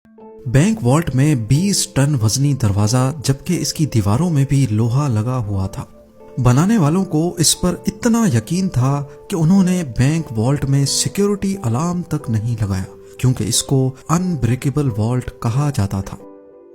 Bank vault में 20 ton वजनी दरवाजा, जबकि इसकी दीवारों में भी लोहा लगा हुआ था। बनाने वालों को इस पर इतना यकीन था कि उन्होंने बैंक वॉल्ट में सिक्योरिटी अलार्म तक नहीं लगाया, क्योंकि इसको अनब्रेकेबल वॉल्ट कहा जाता था।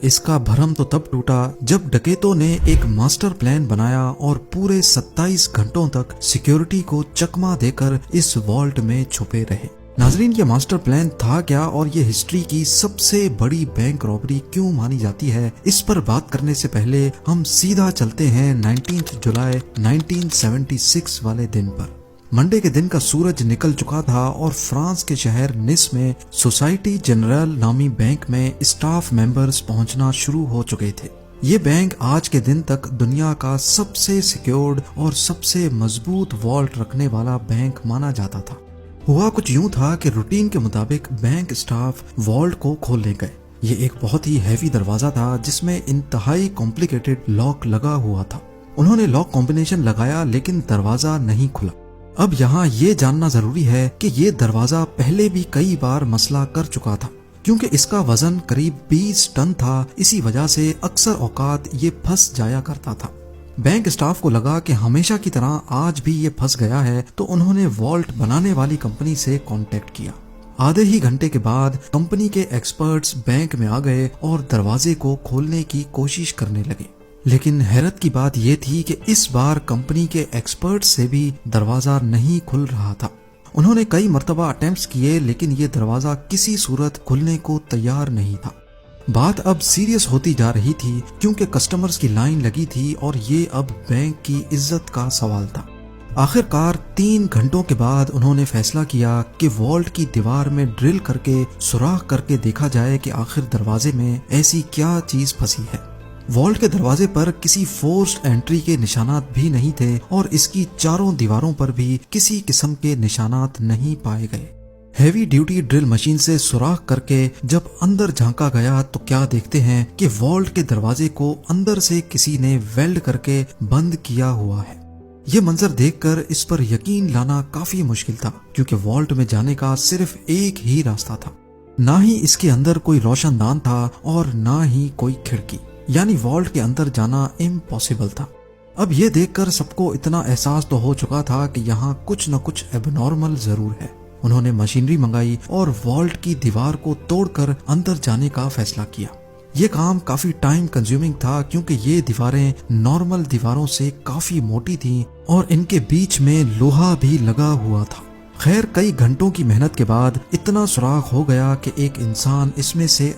इसका भरम तो तब टूटा जब डकैतों ने एक मास्टर प्लान बनाया और पूरे 27 घंटों तक सिक्योरिटी को चकमा देकर इस वॉल्ट में छुपे रहे। नाजरीन, ये मास्टर प्लान था क्या और ये हिस्ट्री की सबसे बड़ी बैंक रॉबरी क्यों मानी जाती है, इस पर बात करने से पहले हम सीधा चलते हैं 19 जुलाई 1976 वाले दिन पर। मंडे के दिन का सूरज निकल चुका था और फ्रांस के शहर निस में सोसाइटी जनरल नामी बैंक में स्टाफ मेंबर्स पहुंचना शुरू हो चुके थे। ये बैंक आज के दिन तक दुनिया का सबसे सिक्योर्ड और सबसे मजबूत वॉल्ट रखने वाला बैंक माना जाता था। हुआ कुछ यूं था कि रूटीन के मुताबिक बैंक स्टाफ वॉल्ट को खोलने गए। ये एक बहुत ही हैवी दरवाजा था जिसमें इंतहाई कॉम्प्लिकेटेड लॉक लगा हुआ था। उन्होंने लॉक कॉम्बिनेशन लगाया लेकिन दरवाजा नहीं खुला। अब यहाँ ये जानना जरूरी है कि ये दरवाजा पहले भी कई बार मसला कर चुका था, क्योंकि इसका वजन करीब 20 टन था। इसी वजह से अक्सर औकात ये फंस जाया करता था। बैंक स्टाफ को लगा कि हमेशा की तरह आज भी ये फंस गया है, तो उन्होंने वॉल्ट बनाने वाली कंपनी से कांटेक्ट किया। आधे ही घंटे के बाद कंपनी के एक्सपर्ट्स बैंक में आ गए और दरवाजे को खोलने की कोशिश करने लगे। लेकिन हैरत की बात यह थी कि इस बार कंपनी के एक्सपर्ट्स से भी दरवाजा नहीं खुल रहा था। उन्होंने कई मर्तबा अटेम्प्ट्स किए, लेकिन ये दरवाजा किसी सूरत खुलने को तैयार नहीं था। बात अब सीरियस होती जा रही थी, क्योंकि कस्टमर्स की लाइन लगी थी और ये अब बैंक की इज्जत का सवाल था। आखिरकार 3 घंटों के बाद उन्होंने फैसला किया कि वॉल्ट की दीवार में ड्रिल करके सुराख करके देखा जाए कि आखिर दरवाजे में ऐसी क्या चीज फंसी है। वॉल्ट के दरवाजे पर किसी फोर्स्ड एंट्री के निशानात भी नहीं थे और इसकी चारों दीवारों पर भी किसी किस्म के निशानात नहीं पाए गए। हैवी ड्यूटी ड्रिल मशीन से सुराख करके जब अंदर झांका गया तो क्या देखते हैं कि वॉल्ट के दरवाजे को अंदर से किसी ने वेल्ड करके बंद किया हुआ है। ये मंजर देखकर इस पर यकीन लाना काफी मुश्किल था, क्योंकि वॉल्ट में जाने का सिर्फ एक ही रास्ता था। ना ही इसके अंदर कोई रोशनदान था और ना ही कोई खिड़की, यानी वॉल्ट के अंदर जाना इम्पॉसिबल था। अब ये देखकर सबको इतना एहसास तो हो चुका था कि यहाँ कुछ न कुछ एबनॉर्मल जरूर है। उन्होंने मशीनरी मंगाई और वॉल्ट की दीवार को तोड़कर अंदर जाने का फैसला किया। ये काम काफी टाइम कंज्यूमिंग था, क्योंकि ये दीवारें नॉर्मल दीवारों से काफी मोटी थीं और इनके बीच में लोहा भी लगा हुआ था। खैर, कई घंटों की मेहनत के बाद इतना सुराख हो गया कि एक इंसान इसमें से